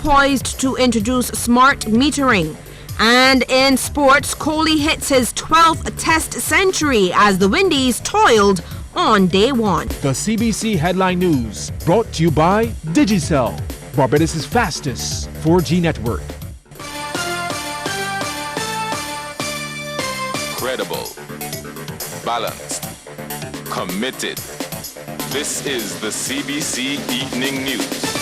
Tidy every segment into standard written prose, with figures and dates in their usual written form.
poised to introduce smart metering. And in sports, Kohli hits his 12th Test century as the Windies toiled on day one. The CBC Headline News, brought to you by Digicel, Barbados' fastest 4G network. Credible, balanced, committed. This is the CBC Evening News.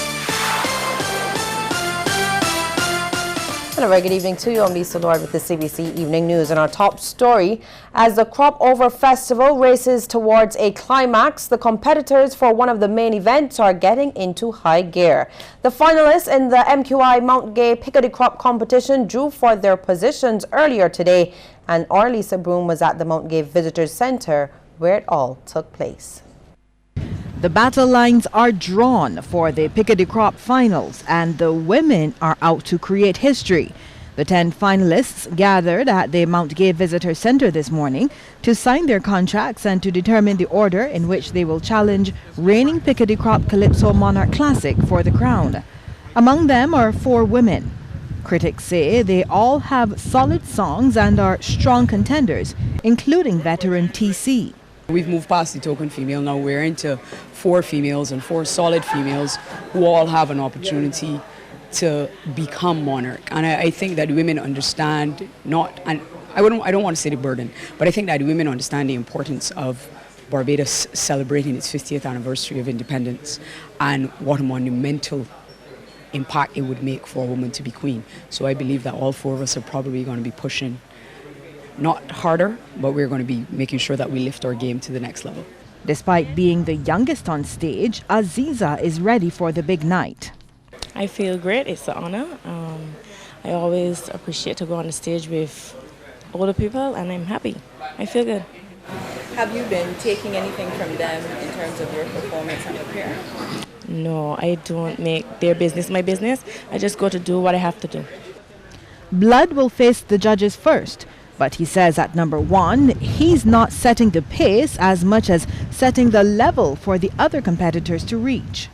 And a very good evening to you. I'm Lisa Lord with the CBC Evening News. And our top story, as the Crop Over Festival races towards a climax, the competitors for one of the main events are getting into high gear. The finalists in the MQI Mount Gay Picardy Crop competition drew for their positions earlier today, and our Lisa Broom was at the Mount Gay Visitors Center where it all took place. The battle lines are drawn for the Picardy Crop finals, and the women are out to create history. The 10 finalists gathered at the Mount Gay Visitor Center this morning to sign their contracts and to determine the order in which they will challenge reigning Picardy Crop Calypso Monarch Classic for the crown. Among them are 4 women. Critics say they all have solid songs and are strong contenders, including veteran TC. We've moved past the token female, now we're into 4 females and 4 solid females who all have an opportunity to become monarch. And I think that women understand I don't want to say the burden, but I think that women understand the importance of Barbados celebrating its 50th anniversary of independence and what a monumental impact it would make for a woman to be queen. So I believe that all 4 of us are probably going to be pushing not harder, but we're going to be making sure that we lift our game to the next level. Despite being the youngest on stage, Aziza is ready for the big night. I feel great. It's an honor. I always appreciate to go on the stage with older people, and I'm happy. I feel good. Have you been taking anything from them in terms of your performance and appearance? No, I don't make their business my business. I just go to do what I have to do. Blood will face the judges first, but he says at number 1, he's not setting the pace as much as setting the level for the other competitors to reach.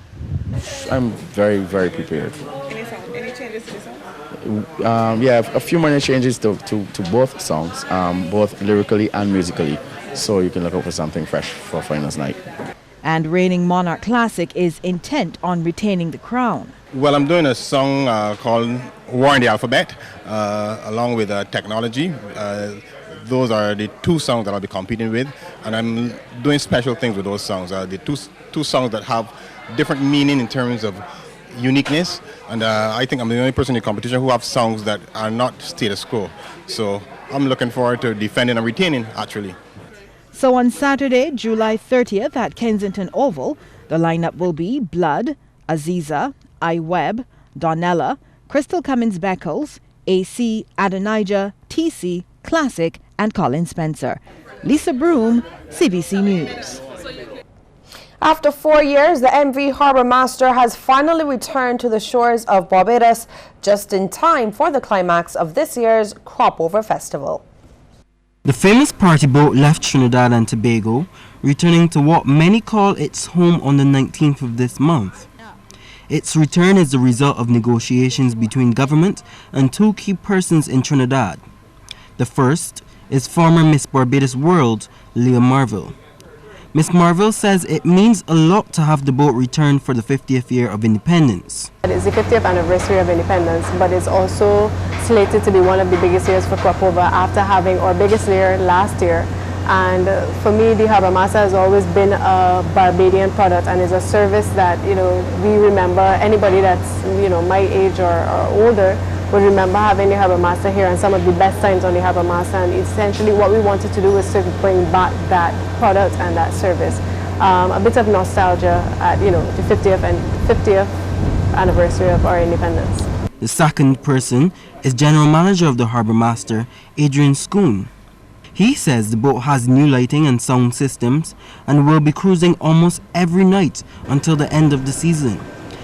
I'm very, very prepared. Any changes to the song? Yeah, a few minor changes to both songs, both lyrically and musically. So you can look out for something fresh for finals night. And reigning Monarch Classic is intent on retaining the crown. Well, I'm doing a song called War in the Alphabet, along with Technology. Those are the 2 songs that I'll be competing with, and I'm doing special things with those songs. The two songs that have different meaning in terms of uniqueness, and I think I'm the only person in the competition who have songs that are not status quo. So I'm looking forward to defending and retaining, actually. So on Saturday, July 30th at Kensington Oval, the lineup will be Blood, Aziza, iWeb, Donella, Crystal Cummins-Beckles, AC, Adonijah, TC, Classic, and Colin Spencer. Lisa Broom, CBC News. After 4 years, the MV Harbour Master has finally returned to the shores of Barbados just in time for the climax of this year's Crop Over Festival. The famous party boat left Trinidad and Tobago, returning to what many call its home on the 19th of this month. Its return is the result of negotiations between government and 2 key persons in Trinidad. The first is former Miss Barbados World, Leah Marville. Miss Marville says it means a lot to have the boat return for the 50th year of independence. It's the 50th anniversary of independence, but it's also slated to be one of the biggest years for Crop Over after having our biggest year last year. And for me, the Harbour Master has always been a Barbadian product, and is a service that, we remember. Anybody that's, my age or older would remember having the Harbour Master here and some of the best times on the Harbour Master. And essentially what we wanted to do was to bring back that product and that service. A bit of nostalgia at, the 50th anniversary of our independence. The second person is General Manager of the Harbour Master, Adrian Schoon. He says the boat has new lighting and sound systems and will be cruising almost every night until the end of the season,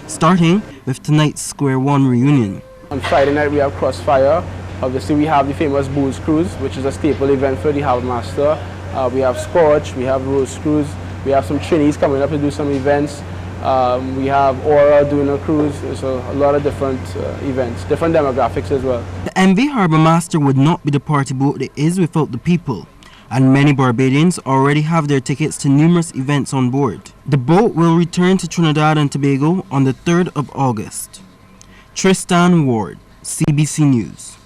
starting with tonight's Square One reunion. On Friday night we have Crossfire. Obviously we have the famous Booze Cruise, which is a staple event for the Harbour Master. We have Scorch, we have Rose Cruise, we have some trainees coming up to do some events. We have Aura doing a cruise, so a lot of different events, different demographics as well. The MV Harbour Master would not be the party boat it is without the people, and many Barbadians already have their tickets to numerous events on board. The boat will return to Trinidad and Tobago on the 3rd of August. Tristan Ward, CBC News.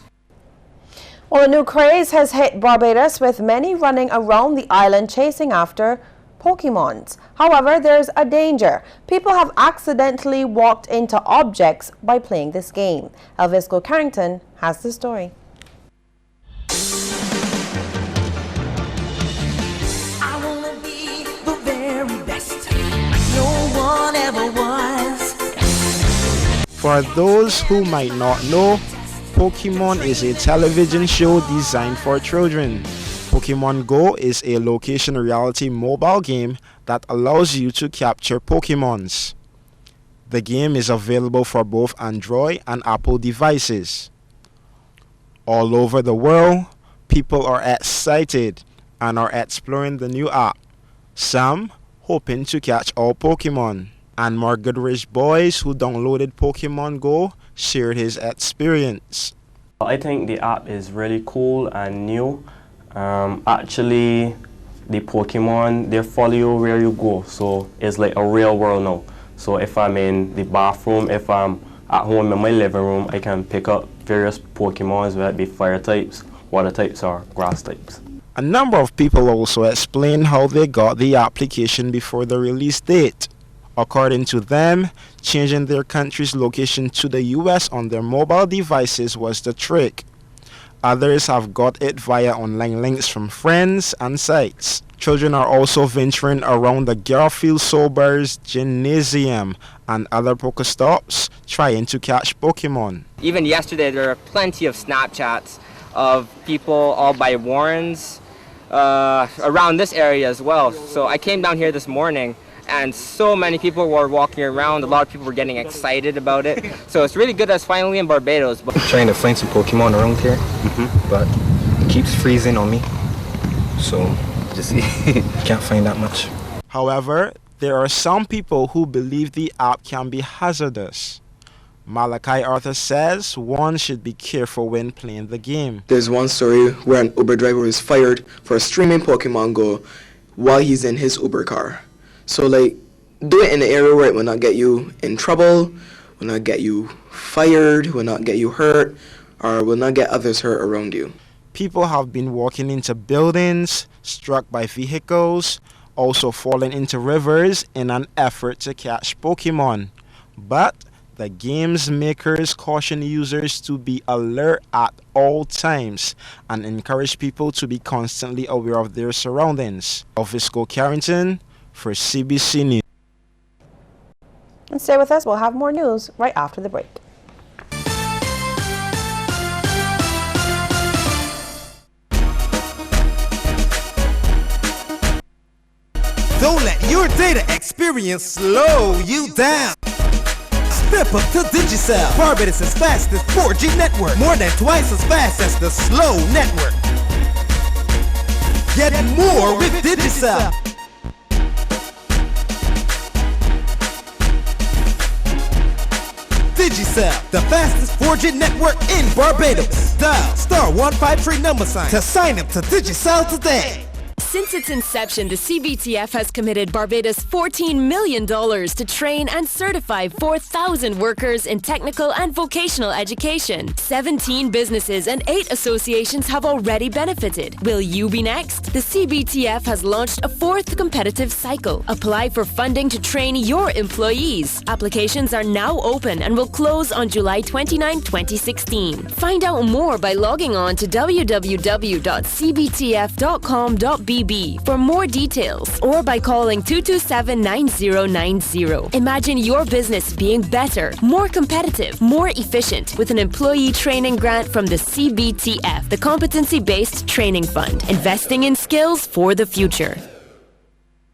Well, a new craze has hit Barbados, with many running around the island chasing after Pokemons. However, there's a danger. People have accidentally walked into objects by playing this game. Elvisco Carrington has the story. I wanna be the very best, no one ever was. For those who might not know, Pokemon is a television show designed for children. Pokemon Go is a location reality mobile game that allows you to capture Pokemons. The game is available for both Android and Apple devices. All over the world, people are excited and are exploring the new app, some hoping to catch all Pokemon. And more Goodrich boys who downloaded Pokemon Go shared his experience. I think the app is really cool and new. Actually, the Pokemon, they follow you where you go, so it's like a real world now. So if I'm in the bathroom, if I'm at home in my living room, I can pick up various Pokemons, whether it be fire types, water types, or grass types. A number of people also explained how they got the application before the release date. According to them, changing their country's location to the US on their mobile devices was the trick. Others have got it via online links from friends and sites. Children are also venturing around the Garfield Sobers Gymnasium and other Pokestops trying to catch Pokemon. Even yesterday, there were plenty of Snapchats of people all by Warrens around this area as well. So I came down here this morning, and so many people were walking around. A lot of people were getting excited about it. So it's really good that it's finally in Barbados. I'm trying to find some Pokemon around here, but it keeps freezing on me. So just can't find that much. However, there are some people who believe the app can be hazardous. Malachi Arthur says one should be careful when playing the game. There's one story where an Uber driver was fired for streaming Pokemon Go while he's in his Uber car. So like, do it in an area where it will not get you in trouble, will not get you fired, will not get you hurt, or will not get others hurt around you. People have been walking into buildings, struck by vehicles, also falling into rivers in an effort to catch Pokemon. But the game's makers caution users to be alert at all times and encourage people to be constantly aware of their surroundings. Elvisco Carrington for CBC News. And stay with us, we'll have more news right after the break. Don't let your data experience slow you down. Step up to Digicel, Barbados' fastest 4G network, more than twice as fast as the slow network. Get more with Digicel. Digicel, the fastest 4G network in Barbados. Dial *153# to sign up to Digicel today. Since its inception, the CBTF has committed Barbados $14 million to train and certify 4,000 workers in technical and vocational education. 17 businesses and 8 associations have already benefited. Will you be next? The CBTF has launched a 4th competitive cycle. Apply for funding to train your employees. Applications are now open and will close on July 29, 2016. Find out more by logging on to www.cbtf.com.bb for more details, or by calling 227-9090. Imagine your business being better, more competitive, more efficient with an employee training grant from the CBTF, the Competency-Based Training Fund, investing in skills for the future.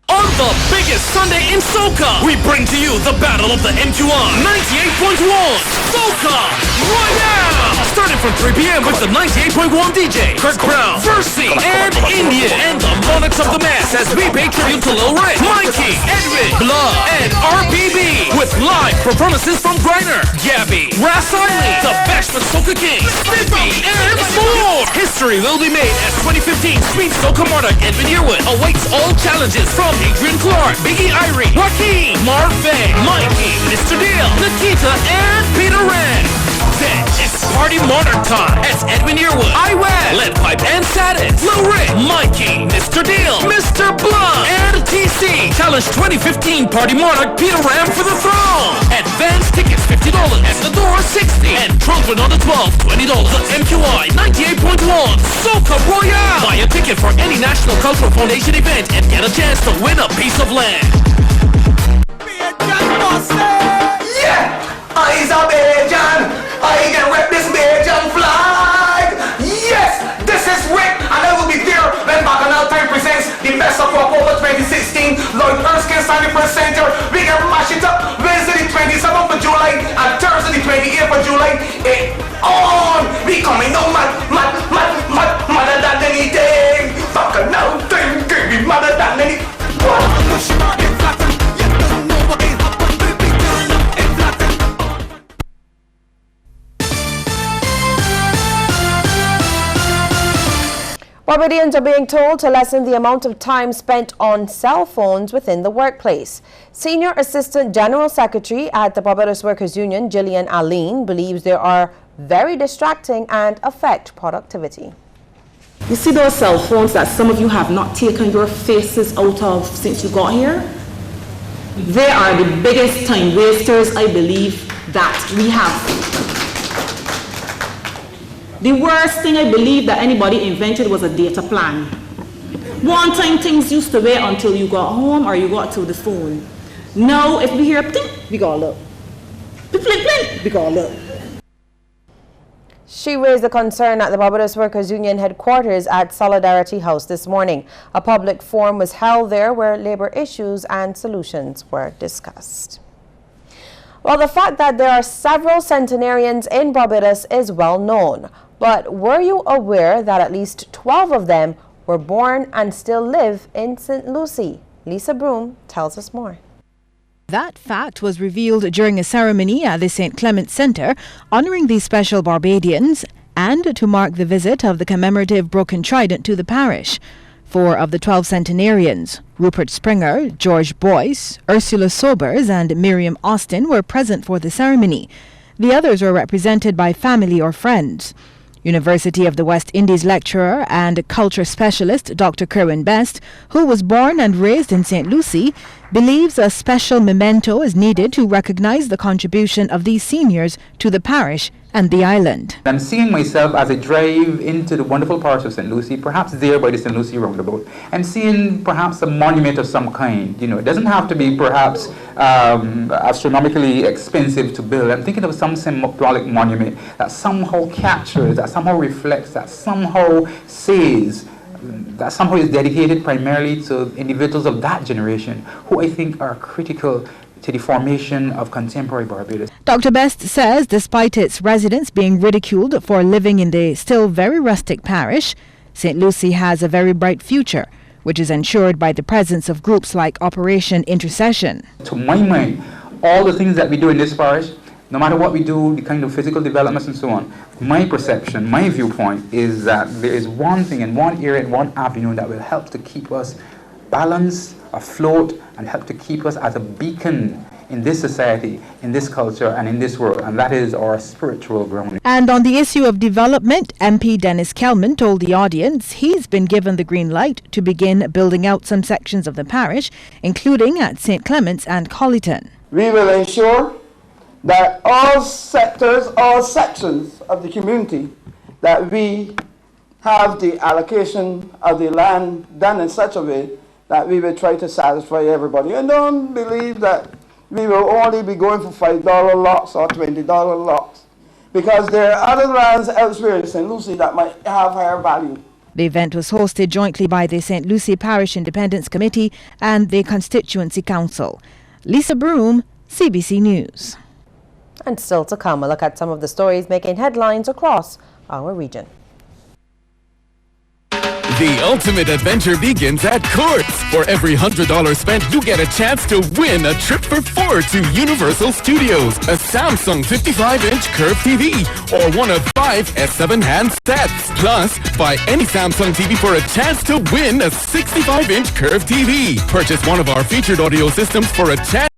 On the biggest Sunday in soca, we bring to you the battle of the M2R 98.1 Soca Royale, starting from 3 p.m. with the 98.1 DJ, Kirk Brown, Versi, and Indian, and the Monarchs of the Mass as we pay tribute to Lil Rick, Mikey, Edwin, Blood, and RPB with live performances from Griner, Gabby, Rasali, the Bashment Soca King, Spiffy, and more. History will be made as 2015 Sweet Soca Monarch Edwin Yearwood awaits all challenges from Adrian Clark, Biggie Irie, Joaquin, Marvin, Mikey, Mr. Deal, Nikita, and Peter Rand. Then it's Party Monarch time. It's Edwin Yearwood, Iwan, Lead Pipe and Satis, Lil Rick, Mikey, Mr. Deal, Mr. Blunt, and TC. Challenge 2015 Party Monarch Peter Ram for the throne. Advance tickets $50, at the door $60, and children on the 12 $20. The MQI 98.1 Soca Royale. Buy a ticket for any National Cultural Foundation event and get a chance to win a piece of land. Yeah! I's a Bajan. I can rep this Bajan flag. Yes, this is Rick, and I will be there when Bacchanal Time presents the best of October 2016. Lloyd Erskine Sunday Presenter. We can mash it up Wednesday the 27th of July and Thursday the 28th of July. On! We coming no madder than anything. Bacchanal Time can be madder than anything. Barbadians are being told to lessen the amount of time spent on cell phones within the workplace. Senior Assistant General Secretary at the Barbados Workers Union, Gillian Aline, believes they are very distracting and affect productivity. You see those cell phones that some of you have not taken your faces out of since you got here? They are the biggest time wasters, I believe, that we have. The worst thing I believe that anybody invented was a data plan. One time things used to wait until you got home or you got to the phone. Now if we hear pling, we got look. Pling, we got look. She raised the concern at the Barbados Workers Union headquarters at Solidarity House this morning. A public forum was held there where labor issues and solutions were discussed. Well, the fact that there are several centenarians in Barbados is well known. But were you aware that at least 12 of them were born and still live in St. Lucie? Lisa Broom tells us more. That fact was revealed during a ceremony at the St. Clement's Centre honouring these special Barbadians and to mark the visit of the commemorative Broken Trident to the parish. 4 of the 12 centenarians, Rupert Springer, George Boyce, Ursula Sobers and Miriam Austin, were present for the ceremony. The others were represented by family or friends. University of the West Indies lecturer and culture specialist Dr. Kerwin Best, who was born and raised in St. Lucie, believes a special memento is needed to recognize the contribution of these seniors to the parish and the island. I'm seeing myself as I drive into the wonderful parish of St. Lucie, perhaps there by the St. Lucie roundabout. I'm seeing perhaps a monument of some kind. You know, it doesn't have to be perhaps astronomically expensive to build. I'm thinking of some symbolic monument that somehow captures, that somehow reflects, that somehow says, that somehow is dedicated primarily to individuals of that generation who I think are critical to the formation of contemporary Barbados. Dr. Best says despite its residents being ridiculed for living in the still very rustic parish, St. Lucie has a very bright future, which is ensured by the presence of groups like Operation Intercession. To my mind, all the things that we do in this parish, no matter what we do, the kind of physical developments and so on, my perception, my viewpoint is that there is one thing in one area, in one avenue that will help to keep us balanced, afloat, and help to keep us as a beacon in this society, in this culture, and in this world, and that is our spiritual grounding. And on the issue of development, MP Dennis Kelman told the audience he's been given the green light to begin building out some sections of the parish, including at St. Clement's and Collyton. We will ensure that all sectors, all sections of the community, that we have the allocation of the land done in such a way that we will try to satisfy everybody. And don't believe that we will only be going for $5 lots or $20 lots, because there are other lands elsewhere in St. Lucie that might have higher value. The event was hosted jointly by the St. Lucie Parish Independence Committee and the Constituency Council. Lisa Broom, CBC News. And still to come, a look at some of the stories making headlines across our region. The ultimate adventure begins at Courts. For every $100 spent, you get a chance to win a trip for 4 to Universal Studios, a Samsung 55-inch curved TV, or one of 5 S7 handsets. Plus, buy any Samsung TV for a chance to win a 65-inch curved TV. Purchase one of our featured audio systems for a chance